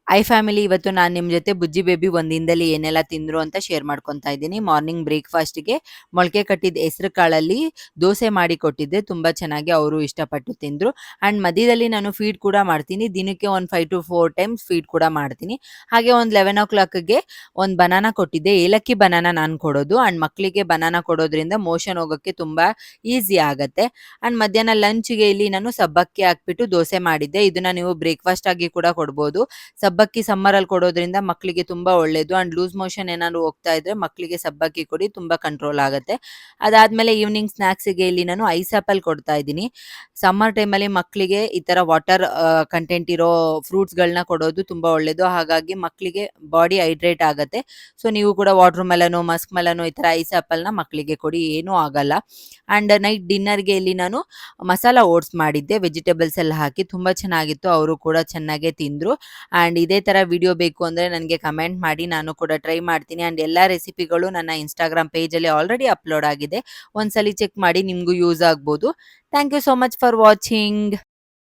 I family ಇವತ್ತು ನಾನು ನಿಮ್ಮ ಜೊತೆ ಬುಜ್ಜಿ ಬೇಬಿ ಒಂದ್ ದಿನದಲ್ಲಿ ಏನೆಲ್ಲ ತಿಂದ್ರು ಅಂತ ಶೇರ್ ಮಾಡ್ಕೊಂತಾ ಇದ್ದೀನಿ. ಮಾರ್ನಿಂಗ್ ಬ್ರೇಕ್‌ಫಾಸ್ಟ್‌ಗೆ ಮೊಳಕೆ ಕಟ್ಟಿದ ಹೆಸರು ಕಾಳಲ್ಲಿ ದೋಸೆ ಮಾಡಿ ಕೊಟ್ಟಿದ್ದೆ. ತುಂಬಾ ಚೆನ್ನಾಗಿ ಅವರು ಇಷ್ಟಪಟ್ಟು ತಿಂದ್ರು. ಅಂಡ್ ಮಧ್ಯದಲ್ಲಿ ನಾನು ಫೀಡ್ ಕೂಡ ಮಾಡ್ತೀನಿ. ದಿನಕ್ಕೆ ಒಂದು 5-4 ಟೈಮ್ಸ್ ಫೀಡ್ ಕೂಡ ಮಾಡ್ತೀನಿ. ಹಾಗೆ ಒಂದು 11:00ಗೆ ಒಂದು ಬನಾನಾ ಕೊಟ್ಟಿದ್ದೆ. ಏಲಕ್ಕಿ ಬನಾನಾ ನಾನು ಕೊಡೋದು. ಅಂಡ್ ಮಕ್ಕಳಿಗೆ ಬನಾನಾ ಕೊಡೋದ್ರಿಂದ ಮೋಷನ್ ಹೋಗೋಕ್ಕೆ ತುಂಬಾ ಈಸಿ ಆಗತ್ತೆ. ಅಂಡ್ ಮಧ್ಯಾಹ್ನ ಲಂಚ್‌ಗೆ ಇಲ್ಲಿ ನಾನು ಸಬ್ಬಕ್ಕಿ ಹಾಕ್ಬಿಟ್ಟು ದೋಸೆ ಮಾಡಿದ್ದೆ. ಇದನ್ನ ನೀವು ಬ್ರೇಕ್‌ಫಾಸ್ಟ್ ಆಗಿ ಕೂಡ ಕೊಡ್ಬೋದು. ಸಬ್ಬಕ್ಕಿ ಸಮ್ಮರಲ್ಲಿ ಕೊಡೋದ್ರಿಂದ ಮಕ್ಕಳಿಗೆ ತುಂಬಾ ಒಳ್ಳೇದು. ಅಂಡ್ ಲೂಸ್ ಮೋಷನ್ ಏನಾದ್ರು ಹೋಗ್ತಾ ಇದ್ರೆ ಮಕ್ಕಳಿಗೆ ಸಬ್ಬಕ್ಕಿ ಕೊಡಿ, ತುಂಬಾ ಕಂಟ್ರೋಲ್ ಆಗುತ್ತೆ. ಅದಾದ್ಮೇಲೆ ಈವ್ನಿಂಗ್ ಸ್ನಾಕ್ಸ್‌ಗೆ ಇಲ್ಲಿ ನಾನು ಐಸ್ ಆಪಲ್ ಕೊಡ್ತಾ ಇದ್ದೀನಿ. ಸಮ್ಮರ್ ಟೈಮಲ್ಲಿ ಮಕ್ಕಳಿಗೆ ಈ ತರ ವಾಟರ್ ಕಂಟೆಂಟ್ ಇರೋ ಫ್ರೂಟ್ಸ್‌ಗಳನ್ನ ಕೊಡೋದು ತುಂಬಾ ಒಳ್ಳೇದು. ಹಾಗಾಗಿ ಮಕ್ಕಳಿಗೆ ಬಾಡಿ ಹೈಡ್ರೇಟ್ ಆಗತ್ತೆ. ಸೊ ನೀವು ಕೂಡ ವಾಟರ್ ಮೆಲನು, ಮಸ್ಕ್ ಮೆಲನು ಈ ತರ ಐಸ್ ಆಪಲ್‌ನ ಮಕ್ಕಳಿಗೆ ಕೊಡಿ, ಏನೂ ಆಗಲ್ಲ. ಅಂಡ್ ನೈಟ್ ಡಿನ್ನರ್‌ಗೆ ಇಲ್ಲಿ ನಾನು ಮಸಾಲಾ ಓಟ್ಸ್ ಮಾಡಿದ್ದೆ ವೆಜಿಟೇಬಲ್ಸ್ ಎಲ್ಲ ಹಾಕಿ. ತುಂಬಾ ಚೆನ್ನಾಗಿತ್ತು. ಅವರು ಕೂಡ ಚೆನ್ನಾಗೇ ತಿಂದ್ರು. ಅಂಡ್ ಇದೇ ತರ ವಿಡಿಯೋ ಬೇಕು ಅಂದ್ರೆ ನನಗೆ ಕಮೆಂಟ್ ಮಾಡಿ, ನಾನು ಕೂಡ ಟ್ರೈ ಮಾಡ್ತೀನಿ. ಅಂಡ್ ಎಲ್ಲಾ ರೆಸಿಪಿಗಳು ನನ್ನ ಇನ್ಸ್ಟಾಗ್ರಾಮ್ ಪೇಜಲ್ಲಿ ಆಲ್ರೆಡಿ ಅಪ್ಲೋಡ್ ಆಗಿದೆ. ಒಂದ್ಸಲಿ ಚೆಕ್ ಮಾಡಿ, ನಿಮ್ಗೂ ಯೂಸ್ ಆಗ್ಬೋದು. Thank you so much for watching.